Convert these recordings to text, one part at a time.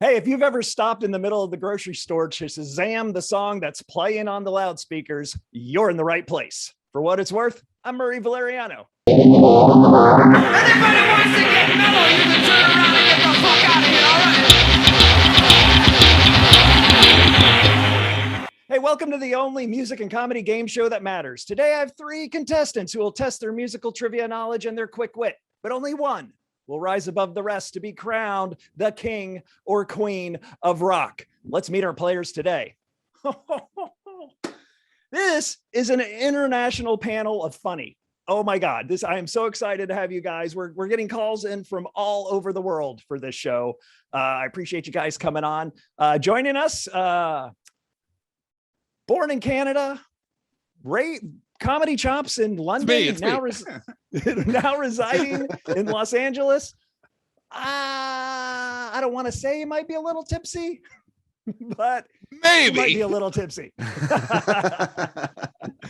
Hey, if you've ever stopped in the middle of the grocery store to Shazam the song that's playing on the loudspeakers, you're in the right place. For what it's worth, I'm Murray Valeriano. Anybody wants to get mellow, you can turn around and get the fuck out of here, all right? Hey, welcome to the only music and comedy game show that matters. Today I have 3 contestants who will test their musical trivia knowledge and their quick wit, but only one will rise above the rest to be crowned the king or queen of rock. Let's meet our players today. This is an international panel of funny. Oh my God, I am so excited to have you guys. We're getting calls in from all over the world for this show. I appreciate you guys coming on. Joining us, born in Canada, comedy chops in London, now residing in Los Angeles. I don't want to say he might be a little tipsy, but maybe he might be a little tipsy.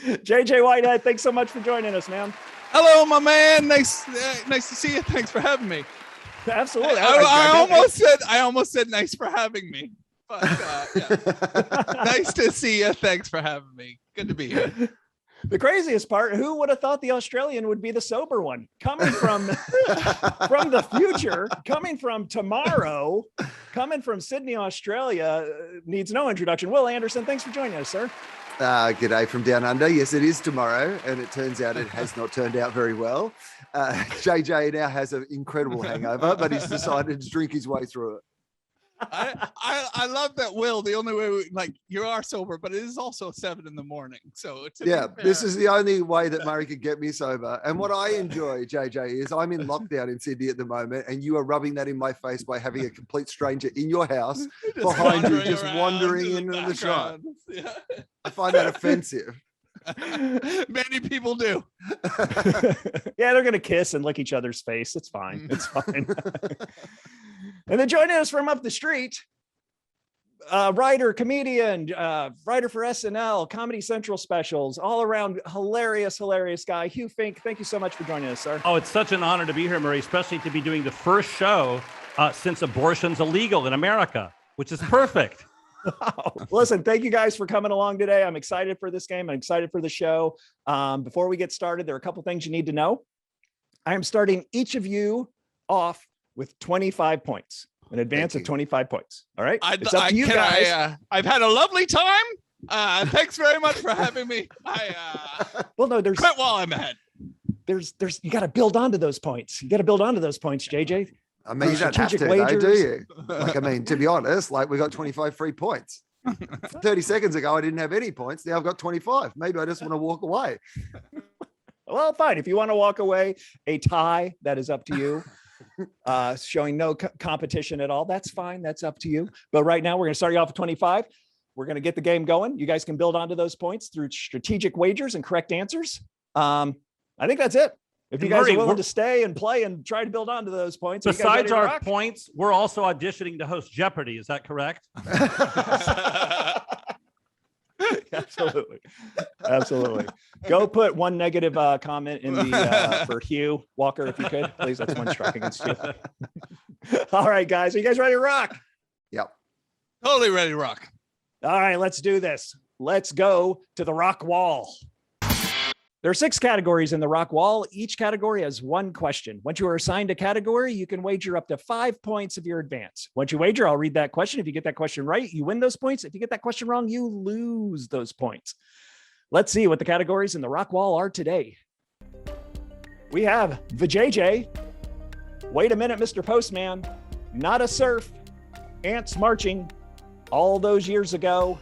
JJ Whitehead, thanks so much for joining us, man. Hello, my man. Nice to see you. Thanks for having me. Absolutely. I almost said nice for having me. But, yeah. Nice to see you. Thanks for having me. Good to be here. The craziest part, who would have thought the Australian would be the sober one? Coming from from the future, coming from tomorrow, coming from Sydney, Australia, needs no introduction. Will Anderson, thanks for joining us, sir. G'day from down under. Yes, it is tomorrow, and it turns out it has not turned out very well. JJ now has an incredible hangover, but he's decided to drink his way through it. I love that, Will. The only way you are sober, but it is also 7 a.m. So it's this is the only way that Murray could get me sober. And what I enjoy, JJ, is I'm in lockdown in Sydney at the moment, and you are rubbing that in my face by having a complete stranger in your house behind you, just wandering into the shop. Yeah. I find that offensive. Many people do. Yeah, they're gonna kiss and lick each other's face. It's fine. It's fine. And then joining us from up the street, writer, comedian, writer for SNL, Comedy Central specials, all around hilarious guy, Hugh Fink. Thank you so much for joining us, sir. Oh, it's such an honor to be here, Murray, especially to be doing the first show since abortion's illegal in America, which is perfect. Wow. Listen, thank you guys for coming along today. I'm excited for this game. I'm excited for the show. Before we get started, there are a couple things you need to know. I am starting each of you off with 25 points, an advance of 25 points. All right. It's up to you guys. I've had a lovely time. Thanks very much for having me. Well, no, there's quit while I'm ahead. There's you got to build onto those points. You got to build onto those points, JJ. I mean, you don't have to, though, do you? To be honest, we got 25 free points. 30 seconds ago, I didn't have any points. Now I've got 25. Maybe I just want to walk away. Well, fine. If you want to walk away, a tie, that is up to you. Showing no competition at all, that's fine. That's up to you. But right now, we're going to start you off with 25. We're going to get the game going. You guys can build onto those points through strategic wagers and correct answers. I think that's it. If you guys are willing to stay and play and try to build onto those points. Besides our points, we're also auditioning to host Jeopardy. Is that correct? Absolutely. Go put one negative comment in the for Hugh Walker, if you could, please. That's one strike against you. All right, guys. Are you guys ready to rock? Yep. Totally ready to rock. All right, let's do this. Let's go to the rock wall. There are 6 categories in the rock wall. Each category has 1 question. Once you are assigned a category, you can wager up to 5 points of your advance. Once you wager, I'll read that question. If you get that question right, you win those points. If you get that question wrong, you lose those points. Let's see what the categories in the rock wall are today. We have the JJ. Wait a minute, Mr. Postman. Not a surf. Ants marching. All those years ago.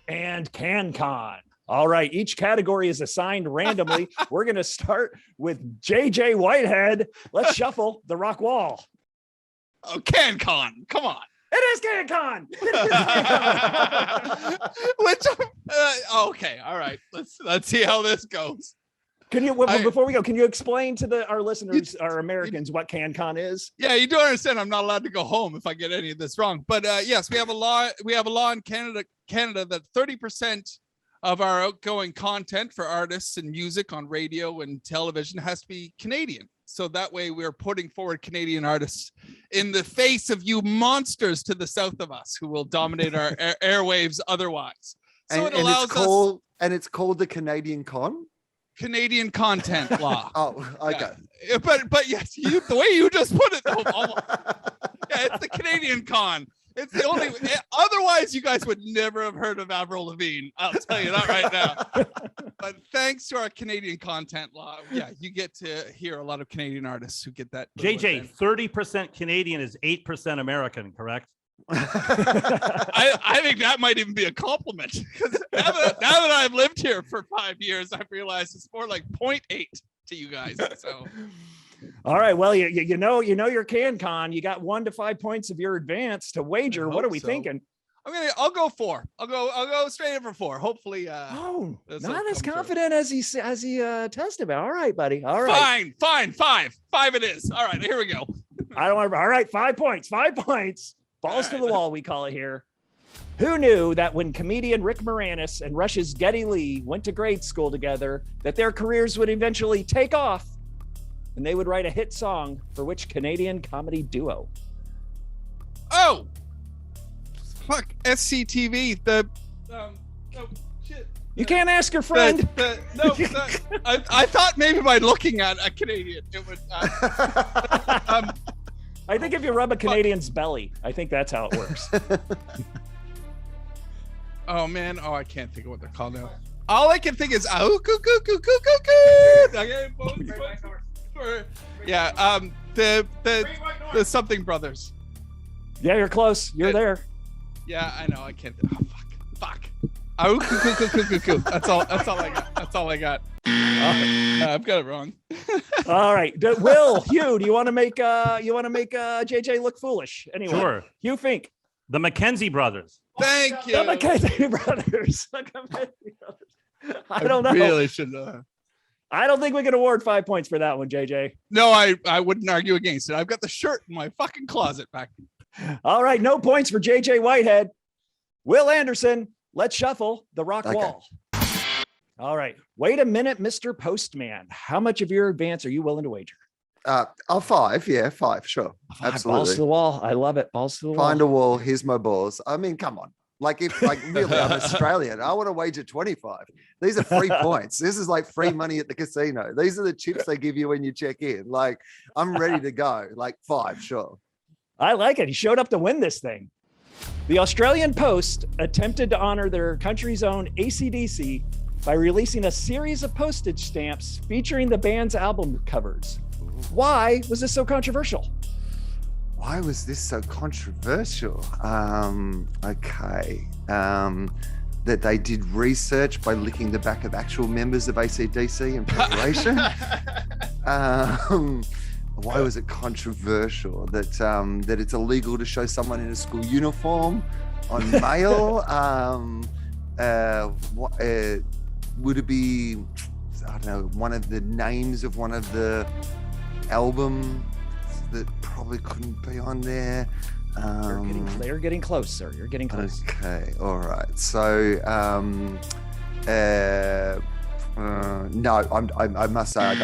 And CanCon. All right, each category is assigned randomly. We're going to start with JJ Whitehead. Let's shuffle the rock wall. Oh, CanCon, come on. It is CanCon. Okay, all right. Let's see how this goes. Can you, before we go, can you explain to our listeners, our Americans, what CanCon is? Yeah, you do understand I'm not allowed to go home if I get any of this wrong. But yes, we have a law. We have a law in Canada that 30% of our outgoing content for artists and music on radio and television has to be Canadian. So that way we're putting forward Canadian artists in the face of you monsters to the south of us who will dominate our airwaves otherwise. So it allows us it's called the Canadian Con. Canadian content law. Oh, okay. Yeah. But yes, the way you just put it, though, almost, yeah, it's the Canadian Con. It's the only. Otherwise, you guys would never have heard of Avril Lavigne. I'll tell you that right now. But thanks to our Canadian content law, yeah, you get to hear a lot of Canadian artists who get that. JJ, 30% Canadian is 8% American, correct? I think that might even be a compliment. Because now that I've lived here for 5 years, I've realized it's more like 0.8 to you guys. So. All right. Well, you know your CanCon. You got 1 to 5 points of your advance to wager. What are we thinking? I'll go 4. I'll go straight in for 4. Hopefully. Not as confident as he tested about. All right, buddy. All right. Fine. 5 it is. All right. Here we go. I don't want. All right. 5 points. 5 points. Balls to the wall. We call it here. Who knew that when comedian Rick Moranis and Rush's Geddy Lee went to grade school together, that their careers would eventually take off? And they would write a hit song for which Canadian comedy duo? Oh, fuck! SCTV. Shit. You can't ask your friend. I thought maybe by looking at a Canadian, it would. I think if you rub a Canadian's belly, I think that's how it works. Oh man! Oh, I can't think of what they're called now. All I can think is the something brothers. Yeah, you're close. You're there. Yeah, I know. I can't. Oh, fuck. That's all I got. I've got it wrong. All right, Will, Hugh, do you want to make JJ look foolish? Anyway, Sure. Hugh Fink. The Mackenzie brothers. Thank you. The Mackenzie brothers. I don't know. Really should. I don't think we can award 5 points for that one, JJ. No, I wouldn't argue against it. I've got the shirt in my fucking closet back. All right, no points for JJ Whitehead. Will Anderson, let's shuffle the rock wall. All right, wait a minute, Mr. Postman. How much of your advance are you willing to wager? 5. Yeah, 5. Sure. Absolutely. Balls to the wall. I love it. Balls to the wall. Find a wall. Here's my balls. I mean, come on. Really, I'm Australian. I want to wager 25. These are free points. This is like free money at the casino. These are the chips they give you when you check in. Like, I'm ready to go. 5, sure. I like it. He showed up to win this thing. The Australian Post attempted to honor their country's own AC/DC by releasing a series of postage stamps featuring the band's album covers. Why was this so controversial? Why was this so controversial? That they did research by licking the back of actual members of AC/DC in preparation. Why was it controversial? That it's illegal to show someone in a school uniform on mail? Would it be, I don't know, one of the names of one of the album that probably couldn't be on there? You're getting close, sir. You're getting close. Okay, all right. So, no, I must say I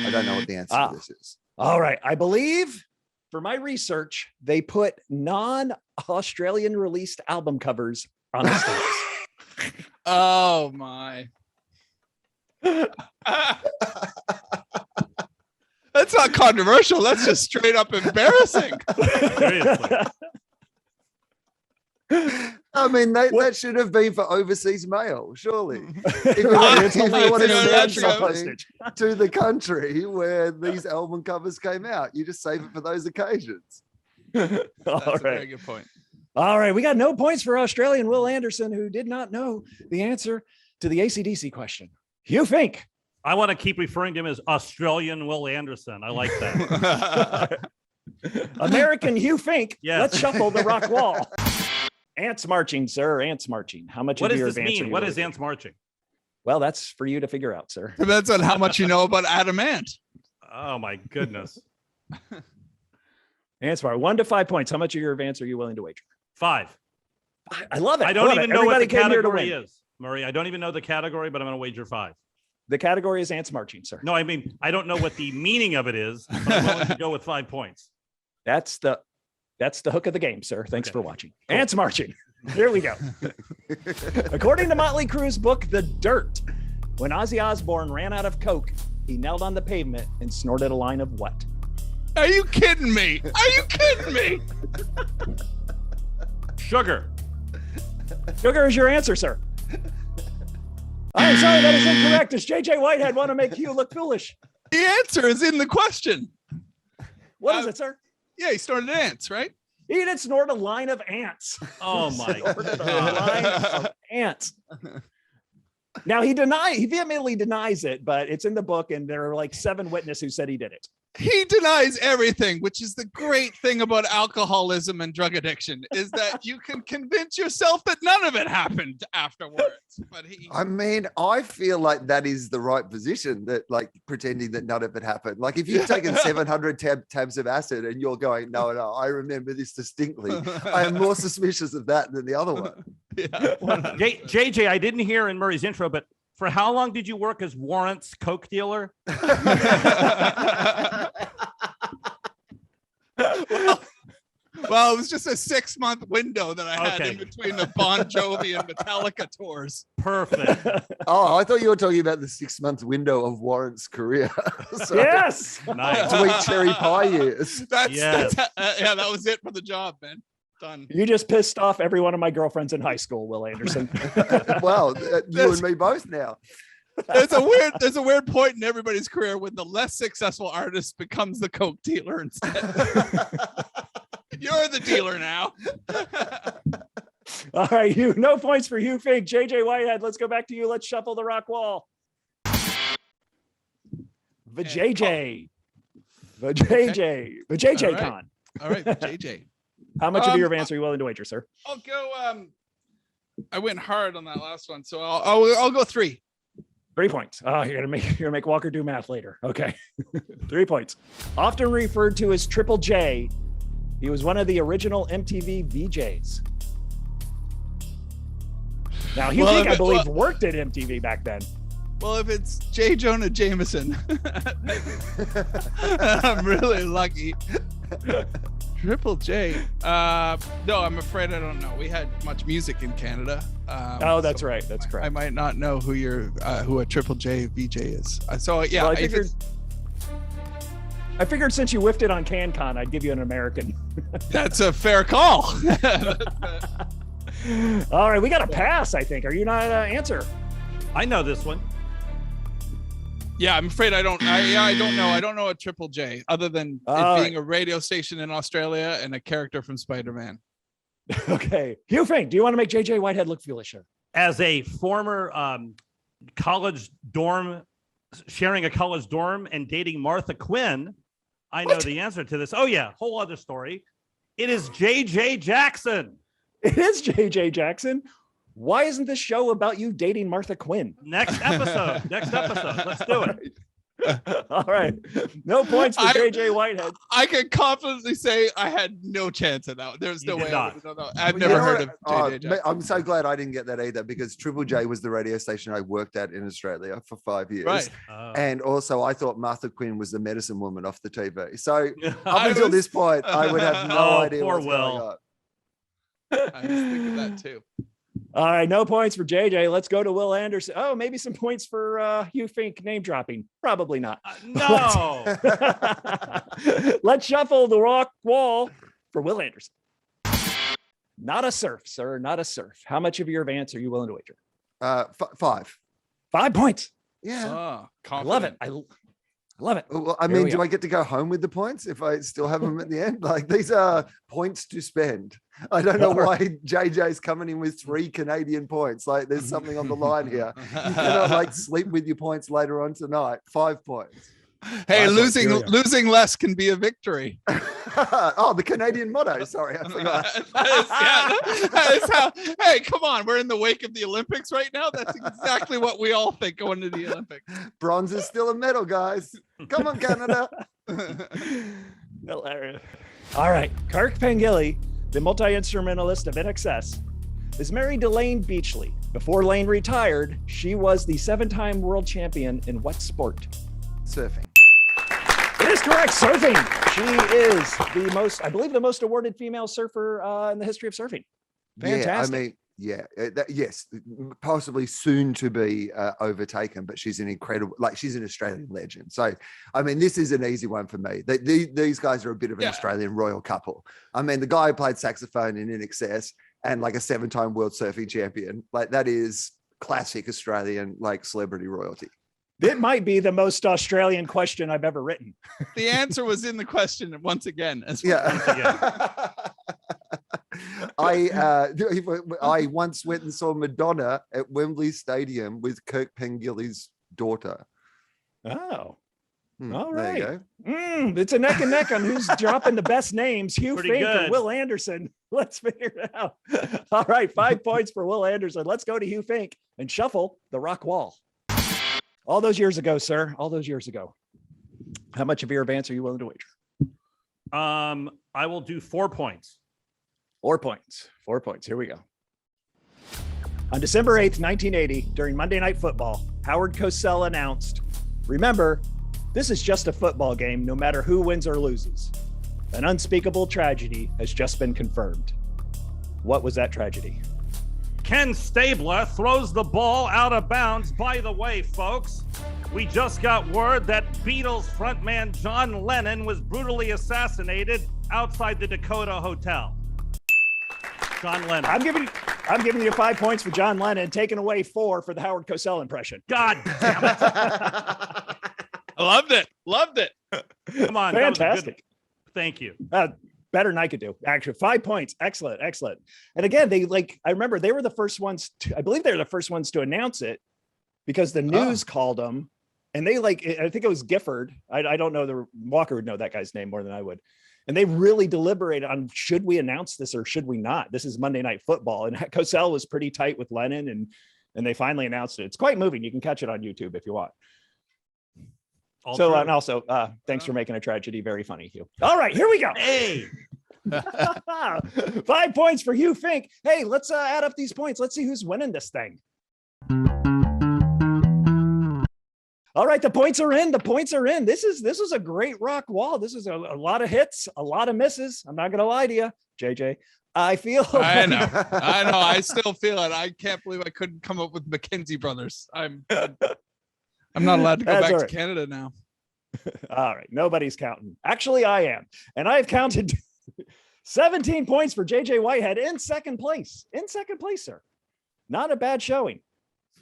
don't know what the answer to this is. All right, I believe for my research they put non-Australian released album covers on the stamps. Oh my! That's not controversial. That's just straight up embarrassing. Seriously. I mean, that should have been for overseas mail, surely. If you wanted to the country where these album covers came out, you just save it for those occasions. That's a very good point. All right, we got no points for Australian Will Anderson, who did not know the answer to the AC/DC question. Hugh Fink. I want to keep referring to him as Australian Will Anderson. I like that. American Hugh Fink. Yes. Let's shuffle the rock wall. Ants marching, sir. Ants marching. How much? What of does your this advance mean? are you What willing is to ants marching? Well, that's for you to figure out, sir. Depends on how much you know about adamant. Oh my goodness. Ants marching. 1 to 5 points. How much of your advance are you willing to wager? 5. I love it. I don't even know what the Everybody came here to category win. is, Murray. I don't even know the category, but I'm going to wager 5. The category is ants marching, sir. No, I mean, I don't know what the meaning of it is, but I'm willing to go with 5 points. That's the hook of the game, sir. Thanks Okay. for watching. Ants marching. Here we go. According to Motley Crue's book, The Dirt, when Ozzy Osbourne ran out of coke, he knelt on the pavement and snorted a line of what? Are you kidding me? Are you kidding me? Sugar. Sugar is your answer, sir. I'm sorry, that is incorrect. Does JJ Whitehead want to make Hugh look foolish? The answer is in the question. What is it, sir? Yeah, he started ants, right? He didn't snort a line of ants. Oh my Snorted a line of ants. Now he vehemently denies it, but it's in the book, and there are like 7 witnesses who said he did it. He denies everything, which is the great thing about alcoholism and drug addiction, is that you can convince yourself that none of it happened afterwards. But I mean, I feel like that is the right position, that like pretending that none of it happened. Like if you've taken 700 tabs of acid and you're going, no, I remember this distinctly. I am more suspicious of that than the other one. Yeah. JJ, I didn't hear in Murray's intro, but for how long did you work as Warrant's coke dealer? Well, it was just a 6-month window that I had Okay. in between the Bon Jovi and Metallica tours. Perfect. Oh, I thought you were talking about the 6-month window of Warren's career. So, Yes. Nice. Sweet cherry pie years. Yes. Yeah, that was it for the job, man. Done. You just pissed off every one of my girlfriends in high school, Will Anderson. Well, you and me both now. There's a weird point in everybody's career when the less successful artist becomes the coke dealer instead. You're the dealer now. All right, Hugh. No points for Hugh Fink. JJ Whitehead, let's go back to you. Let's shuffle the rock wall. The JJ. The JJ. The JJ All right. con. All right, JJ. How much of your answer are you willing to wager, sir? I'll go. I went hard on that last one, so I'll go 3. 3 points. Oh, you're gonna make Walker do math later. Okay. 3 points. Often referred to as Triple J, he was one of the original MTV VJs. Now, Hugh Fink, I believe, worked at MTV back then. Well, if it's J. Jonah Jameson, I'm really lucky. Triple J. No, I'm afraid I don't know. We had much music in Canada. Oh, that's right. That's I correct. might not know who a Triple J VJ is. So yeah, Well, I figured since you whiffed it on CanCon, I'd give you an American. that's a fair call. All right, we got a pass, I think. Are you not answer? I know this one. Yeah, I'm afraid I don't. I don't know. I don't know a Triple J other than it being a radio station in Australia and a character from Spider-Man. Okay. Hugh Fink, do you want to make JJ Whitehead look foolish? As a former college dorm, sharing a college dorm and dating Martha Quinn, I know the answer to this. Oh, yeah. Whole other story. It is JJ Jackson. It is JJ Jackson. Why isn't this show about you dating Martha Quinn? Next episode. Let's do it. All right. No points for JJ Whitehead. I can confidently say I had no chance of that. There's no You did way. not. I would know that. I've You never know heard what? of JJ Jackson. I'm so glad I didn't get that either, because Triple J was the radio station I worked at in Australia for 5 years. Right. And also, I thought Martha Quinn was the medicine woman off the TV. So up I until was- this point, I would have no Oh, idea poor what's going Will. on. I was thinking that too. All right. No points for JJ. Let's go to Will Anderson. Oh, maybe some points for Hugh Fink name dropping. Probably not. No. Let's shuffle the rock wall for Will Anderson. Not a surf, sir. Not a surf. How much of your advance are you willing to wager? 5. 5 points. Yeah. I love it. I love it. Well, I Here mean, we do go. I get to go home with the points if I still have them at the end? Like, these are points to spend. I don't know why JJ's coming in with 3 Canadian points. Like, there's something on the line here. You cannot like sleep with your points later on tonight. 5 points. Hey, 5 points. Here we go. losing less can be a victory. Oh, the Canadian motto. Sorry, I forgot. that is how. Hey, come on, we're in the wake of the Olympics right now. That's exactly what we all think going to the Olympics. Bronze is still a medal, guys. Come on, Canada. Hilarious. All right. Kirk Pengilly, the multi-instrumentalist of NXS, is married to Lane Beachley. Before Lane retired, she was the 7-time world champion in what sport? Surfing. It is correct, surfing. She is the most, I believe, the most awarded female surfer in the history of surfing. Fantastic. Yes, possibly soon to be overtaken, but she's an incredible, she's an Australian legend. So, I mean, this is an easy one for me. These guys are a bit of an Australian royal couple. I mean, the guy who played saxophone in INXS and like a 7-time world surfing champion, that is classic Australian, celebrity royalty. It might be the most Australian question I've ever written. The answer was in the question once again. I once went and saw Madonna at Wembley Stadium with Kirk Pengilly's daughter. Oh, all there right. you go. It's a neck and neck on who's dropping the best names. Hugh Pretty Fink good. and Will Anderson. Let's figure it out. All right, 5 points for Will Anderson. Let's go to Hugh Fink and shuffle the rock wall. All those years ago, sir. All those years ago. How much of your advance are you willing to wager? I will do 4 points. 4 points. 4 points. Here we go. On December 8th, 1980, during Monday Night Football, Howard Cosell announced, "Remember, this is just a football game, no matter who wins or loses. An unspeakable tragedy has just been confirmed." What was that tragedy? Ken Stabler throws the ball out of bounds. By the way, folks, we just got word that Beatles frontman John Lennon was brutally assassinated outside the Dakota Hotel. John Lennon. I'm giving you 5 points for John Lennon, taking away 4 for the Howard Cosell impression. God damn it. I loved it. Loved it. Come on. that was a good- Fantastic. Thank you. Better than I could do. Actually, 5 points. Excellent. Excellent. And again, I remember they were the first ones I believe they were the first ones to announce it because the news called them and they I think it was Gifford. I don't know, Walker would know that guy's name more than I would. And they really deliberated on, should we announce this or should we not? This is Monday Night Football. And Cosell was pretty tight with Lennon and they finally announced it. It's quite moving. You can catch it on YouTube if you want. And also, thanks for making a tragedy very funny, Hugh. All right, here we go. Hey. 5 points for Hugh Fink. Hey, let's add up these points. Let's see who's winning this thing. All right, the points are in. The points are in. This is a great rock wall. This is a lot of hits, a lot of misses. I'm not going to lie to you, JJ. I feel. I know. I still feel it. I can't believe I couldn't come up with McKenzie Brothers. I'm not allowed to go back to Canada now. All right. Nobody's counting. Actually, I am. And I've counted 17 points for JJ Whitehead in second place. In second place, sir. Not a bad showing.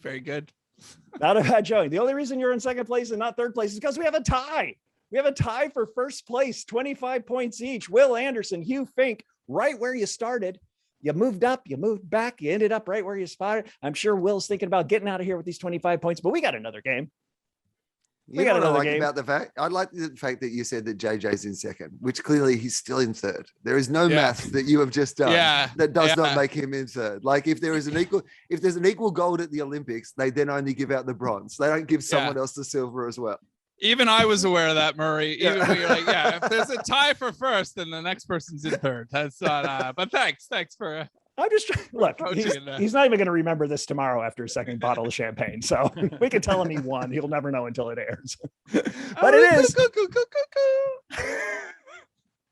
Very good. Not a bad showing. The only reason you're in second place and not third place is because we have a tie. We have a tie for first place, 25 points each. Will Anderson, Hugh Fink, right where you started. You moved up, you moved back, you ended up right where you started. I'm sure Will's thinking about getting out of here with these 25 points, but we got another game. I like the fact that you said that JJ's in second, which clearly he's still in third. There is no maths that you have just done that does not make him in third. Like if there's an equal gold at the Olympics, they then only give out the bronze. They don't give someone else the silver as well. Even I was aware of that, Murray. Even when you're like, if there's a tie for first, then the next person's in third. That's not. But thanks for. I'm just trying. Look, he's not even going to remember this tomorrow after a second bottle of champagne. So we can tell him he won. He'll never know until it airs. But it is.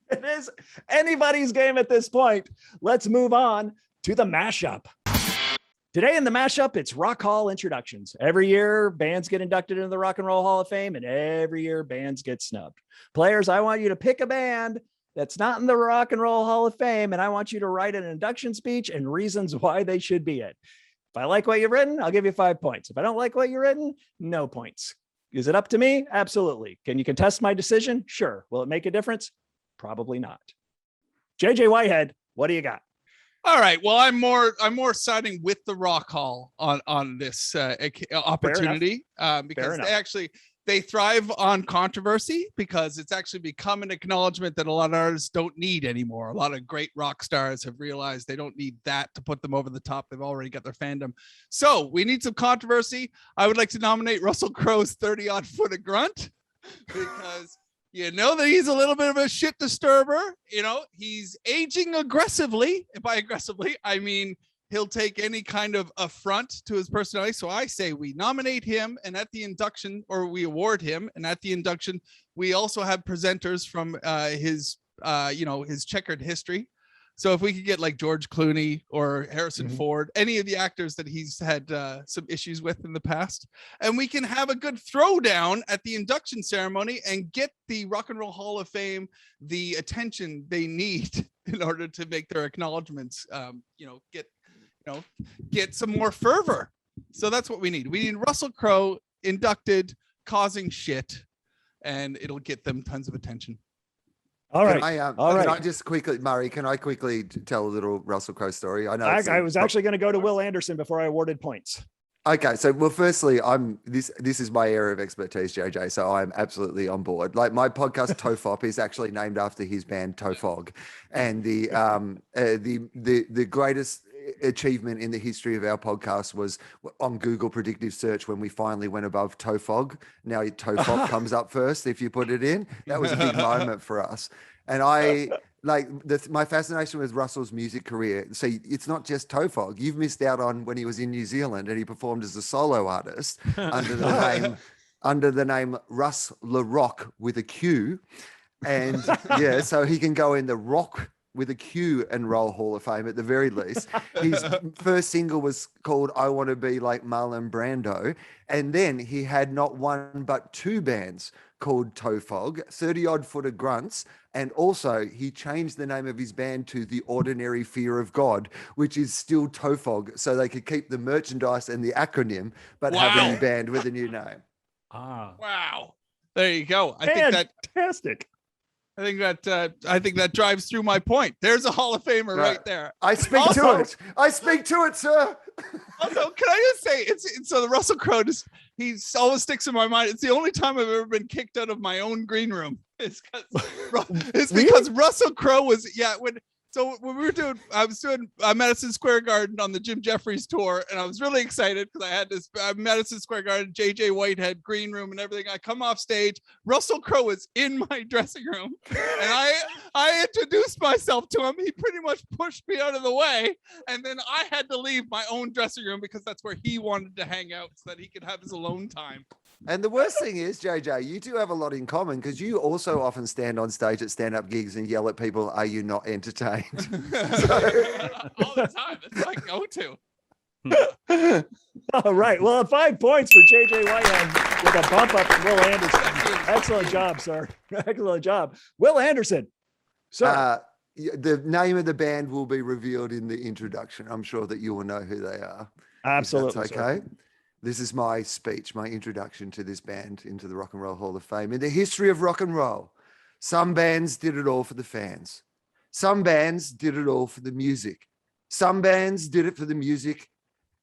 It is anybody's game at this point. Let's move on to the mashup. Today in the mashup, it's Rock Hall introductions. Every year, bands get inducted into the Rock and Roll Hall of Fame, and every year, bands get snubbed. Players, I want you to pick a band that's not in the Rock and Roll Hall of Fame, and I want you to write an induction speech and reasons why they should be it. If I like what you've written, I'll give you 5 points. If I don't like what you've written, no points. Is it up to me? Absolutely. Can you contest my decision? Sure. Will it make a difference? Probably not. JJ Whitehead, what do you got? All right. Well, I'm more siding with the Rock Hall on this opportunity because they thrive on controversy because it's actually become an acknowledgement that a lot of artists don't need anymore. A lot of great rock stars have realized they don't need that to put them over the top. They've already got their fandom. So we need some controversy. I would like to nominate Russell Crowe's 30-odd Foot of Grunt because you know that he's a little bit of a shit disturber. You know, he's aging aggressively. By aggressively, I mean he'll take any kind of affront to his personality. So I say we nominate him, and at the induction, or we award him, and at the induction, we also have presenters from his checkered history. So if we could get like George Clooney or Harrison Ford, any of the actors that he's had some issues with in the past, and we can have a good throwdown at the induction ceremony and get the Rock and Roll Hall of Fame the attention they need in order to make their acknowledgments, get some more fervor. So that's what we need. We need Russell Crowe inducted, causing shit, and it'll get them tons of attention. All right. Can I just quickly, Murray, can I quickly tell a little Russell Crowe story? I know I was actually going to go to Will Anderson before I awarded points. Okay, so firstly, this is my area of expertise, JJ. So I'm absolutely on board. Like my podcast Tofop is actually named after his band Tofog, and the greatest achievement in the history of our podcast was on Google predictive search when we finally went above Tofog. Now Tofop comes up first if you put it in. That was a big moment for us. And I like my fascination with Russell's music career. See, it's not just Tofog. You've missed out on when he was in New Zealand and he performed as a solo artist under the name Russ LaRock with a Q. And yeah, so he can go in the Rock with a Q and Roll Hall of Fame at the very least. His first single was called I Want to Be Like Marlon Brando. And then he had not one but two bands called Tofog, 30-odd Foot of Grunts. And also he changed the name of his band to The Ordinary Fear of God, which is still Tofog. So they could keep the merchandise and the acronym, but have a new band with a new name. Wow. There you go. Fantastic. I think that drives through my point. There's a Hall of Famer right there. I speak to it. I speak to it, sir. Also, can I just say, it's so the Russell Crowe, he always sticks in my mind. It's the only time I've ever been kicked out of my own green room. It's because Russell Crowe was when I was doing Madison Square Garden on the Jim Jeffries tour, and I was really excited because I had this Madison Square Garden, JJ Whitehead green room and everything. I come off stage, Russell Crowe was in my dressing room, and I introduced myself to him. He pretty much pushed me out of the way, and then I had to leave my own dressing room because that's where he wanted to hang out so that he could have his alone time. And the worst thing is, JJ, you two have a lot in common because you also often stand on stage at stand-up gigs and yell at people, "Are you not entertained?" All the time. It's my go-to. All right. Well, 5 points for JJ Whitehead with a bump up from Will Anderson. Excellent job, sir. Excellent job. Will Anderson, sir. The name of the band will be revealed in the introduction. I'm sure that you will know who they are. Absolutely. That's okay. Sir. This is my speech, my introduction to this band into the Rock and Roll Hall of Fame. In the history of rock and roll, some bands did it all for the fans. Some bands did it all for the music. Some bands did it for the music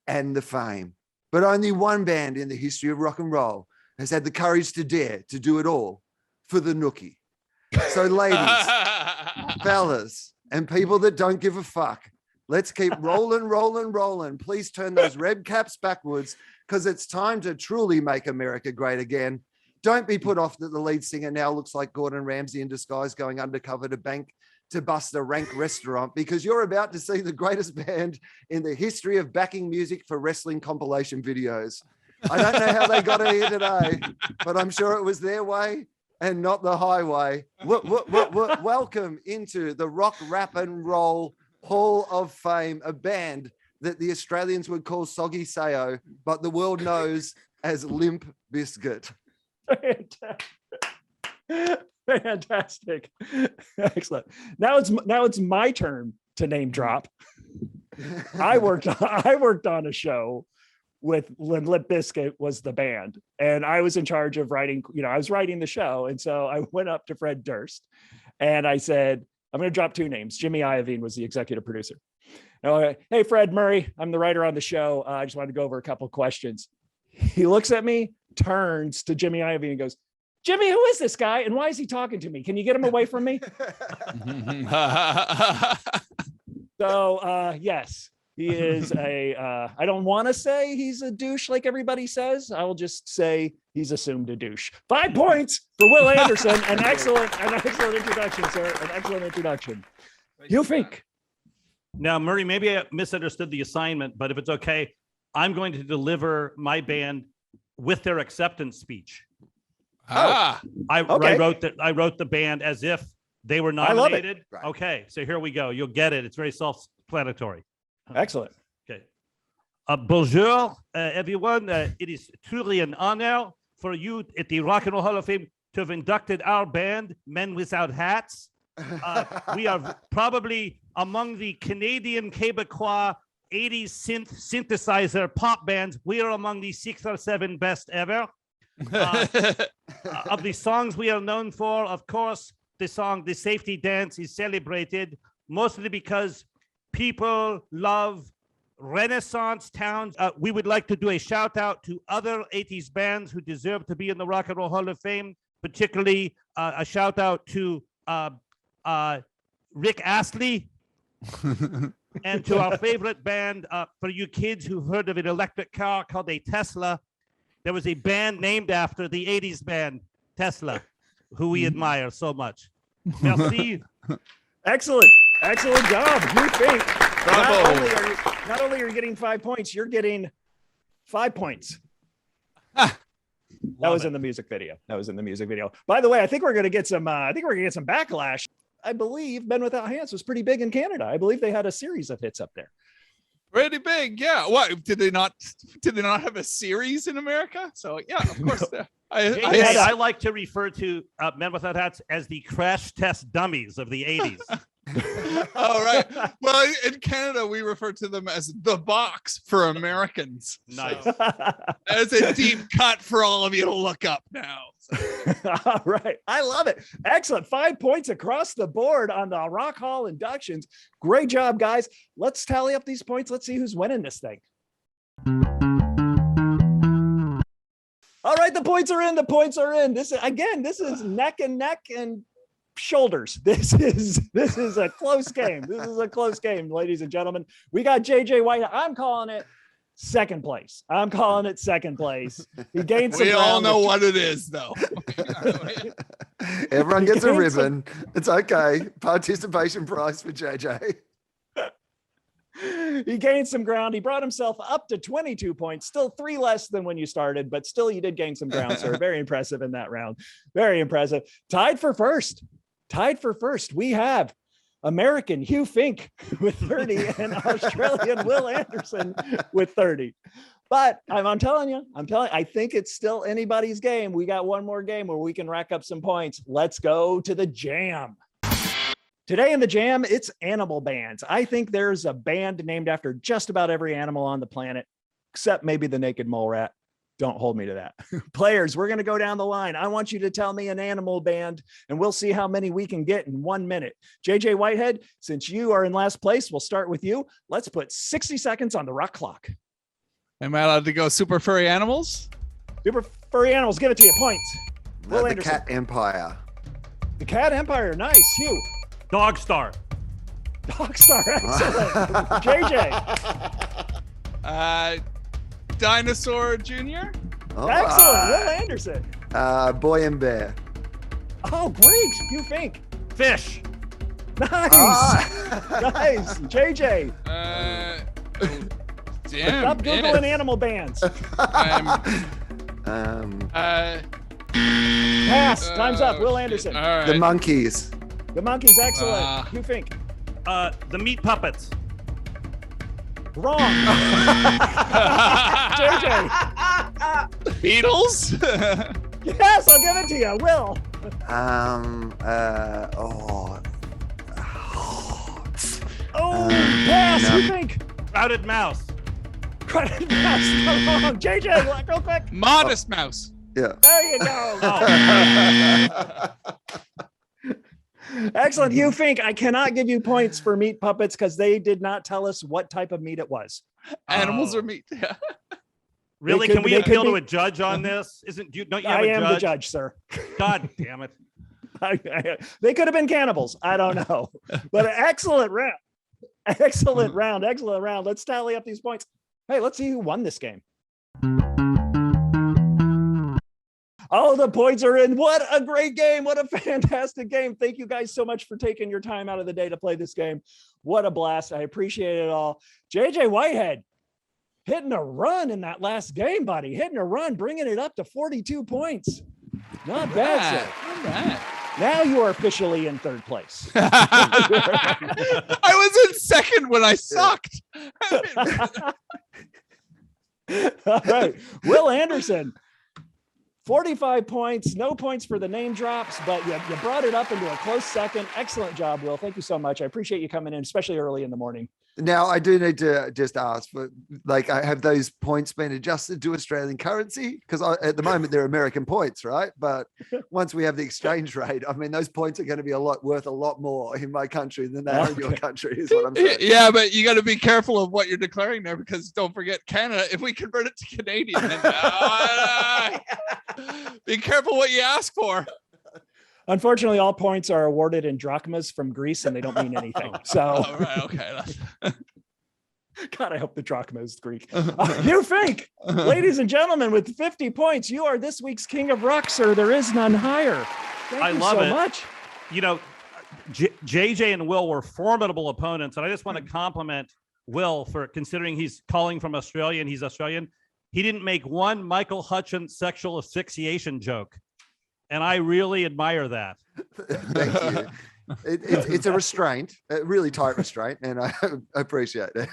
and the fame. But only one band in the history of rock and roll has had the courage to dare to do it all for the nookie. So ladies, fellas, and people that don't give a fuck, let's keep rolling, rolling, rolling. Please turn those red caps backwards because it's time to truly make America great again. Don't be put off that the lead singer now looks like Gordon Ramsay in disguise going undercover to bust a rank restaurant, because you're about to see the greatest band in the history of backing music for wrestling compilation videos. I don't know how they got here today, but I'm sure it was their way and not the highway. Welcome into the Rock, Rap and Roll Hall of Fame, a band that the Australians would call Soggy Sayo, but the world knows as Limp Bizkit. Fantastic. Excellent. Now it's my turn to name drop. I worked on a show with when Limp Bizkit was the band, and I was in charge of writing, I was writing the show. And so I went up to Fred Durst and I said, I'm going to drop two names. Jimmy Iovine was the executive producer. Hey, Fred Murray, I'm the writer on the show. I just wanted to go over a couple of questions. He looks at me, turns to Jimmy Iovine and goes, Jimmy, who is this guy? And why is he talking to me? Can you get him away from me? So, yes, he is I don't want to say he's a douche like everybody says. I will just say he's assumed a douche. 5 points for Will Anderson. An excellent introduction, sir. An excellent introduction. Hugh Fink. Now, Murray, maybe I misunderstood the assignment, but if it's okay, I'm going to deliver my band with their acceptance speech. Ah, I Okay. wrote the band as if they were I love it. nominated. Right. Okay, so here we go. You'll get it. It's very self-explanatory. Excellent. Okay. Bonjour, everyone. It is truly an honor for you at the Rock and Roll Hall of Fame to have inducted our band, Men Without Hats. We are probably among the Canadian Quebecois 80s synthesizer pop bands. We are among the 6 or 7 best ever. Of the songs we are known for, of course, the song The Safety Dance is celebrated mostly because people love Renaissance towns. We would like to do a shout out to other 80s bands who deserve to be in the Rock and Roll Hall of Fame, particularly a shout out to Rick Astley and to our favorite band. For you kids who've heard of an electric car called a Tesla, there was a band named after the 80s band Tesla, who we admire so much. Merci. Excellent. Excellent job. You think Bravo. not only are you getting 5 points, you're getting 5 points. That was in the music video. By the way, I think we're going to get some backlash. I believe Men Without Hands was pretty big in Canada. I believe they had a series of hits up there. pretty big. Yeah. What did they not have a series in America? So yeah, of course. I like to refer to Men Without Hats as the crash test dummies of the 80s. Oh, right. Well, in Canada, we refer to them as the box for Americans. Nice. So that's a deep cut for all of you to look up now. All right. I love it. Excellent. 5 points across the board on the Rock Hall inductions. Great job, guys. Let's tally up these points. Let's see who's winning this thing. All right. The points are in. This is neck and neck and shoulders. This is a close game. Ladies and gentlemen. We got JJ White. I'm calling it second place. He gained some We all ground. know what it is, though. Everyone gets a Gained ribbon. It's okay. Participation prize for JJ. He gained some ground. He brought himself up to 22 points, still 3 less than when you started, but still you did gain some ground, sir. Very impressive in that round. Very impressive. Tied for first. We have American Hugh Fink with 30 and Australian Will Anderson with 30. But I'm telling you, I think it's still anybody's game. We got one more game where we can rack up some points. Let's go to the jam. Today in the jam, it's animal bands. I think there's a band named after just about every animal on the planet, except maybe the naked mole rat. Don't hold me to that. Players, we're going to go down the line. I want you to tell me an animal band, and we'll see how many we can get in 1 minute. JJ Whitehead, since you are in last place, we'll start with you. Let's put 60 seconds on the rock clock. Am I allowed to go super furry animals? Super furry animals, give it to you. Points. Will The Anderson. Cat Empire. The Cat Empire. Nice. Hugh. Dog Star. Dogstar. Excellent. JJ. Dinosaur Jr. All Excellent. Will right. Anderson. Boy and Bear. Oh, great. Hugh Fink. Fish. Nice. Nice. JJ. Damn. Stop Googling animal bands. Pass. Time's up. Will Anderson. All right. The Monkeys. The Monkeys. Excellent. Hugh Fink. The Meat Puppets. Wrong. JJ. Beatles. Yes, I'll give it to you. Will. Pass. No. Hugh Fink. Crowded Mouse. Credit pass. Wrong. JJ, real quick. Modest Mouse. Yeah. There you go. Oh. Excellent. Hugh Fink, I cannot give you points for meat puppets because they did not tell us what type of meat it was. Animals Oh. or meat? Yeah. Really? They Can could- we they could appeal to be- a judge on this? Don't you have I a am judge? the judge, sir. God damn it. They could have been cannibals. I don't know. But excellent round. Excellent round. Let's tally up these points. Hey, let's see who won this game. All the points are in. What a great game. What a fantastic game. Thank you guys so much for taking your time out of the day to play this game. What a blast. I appreciate it all. JJ Whitehead hitting a run in that last game, buddy. Hitting a run, bringing it up to 42 points. Not bad, sir. All right. Now you are officially in third place. I was in second when I sucked. All right. Will Anderson, 45 points, no points for the name drops, but you brought it up into a close second. Excellent job, Will. Thank you so much. I appreciate you coming in, especially early in the morning. Now, I do need to just ask, but like, have those points been adjusted to Australian currency? Because at the moment they're American points, right? But once we have the exchange rate, I mean, those points are going to be worth a lot more in my country than they are in your country, is what I'm saying. Yeah, but you got to be careful of what you're declaring there, because don't forget Canada. If we convert it to Canadian, then, be careful what you ask for. Unfortunately, all points are awarded in drachmas from Greece, and they don't mean anything. So, Oh, right, okay. God, I hope the drachma is Greek. Hugh Fink, ladies and gentlemen, with 50 points, you are this week's King of Rock, sir. There is none higher. Thank you love so it. much. You know, JJ and Will were formidable opponents, and I just want to compliment Will for considering he's calling from Australia and he's Australian. He didn't make one Michael Hutchins sexual asphyxiation joke, and I really admire that. Thank you. It's a restraint, a really tight restraint, and I appreciate it.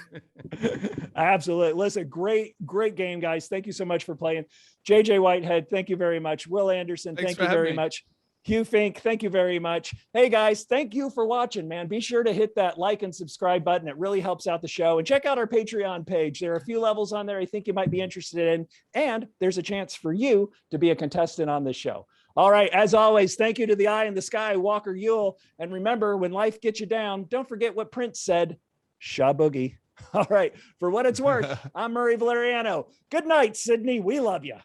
Absolutely. Listen, great game, guys. Thank you so much for playing. JJ Whitehead, thank you very much. Will Anderson, Thanks thank for you having very me. much. Hugh Fink, thank you very much. Hey guys, thank you for watching, man. Be sure to hit that like and subscribe button. It really helps out the show. And check out our Patreon page. There are a few levels on there I think you might be interested in. And there's a chance for you to be a contestant on this show. All right. As always, thank you to the eye in the sky, Walker Yule. And remember, when life gets you down, don't forget what Prince said, Shaboogie. All right. For what it's worth, I'm Murray Valeriano. Good night, Sydney. We love you.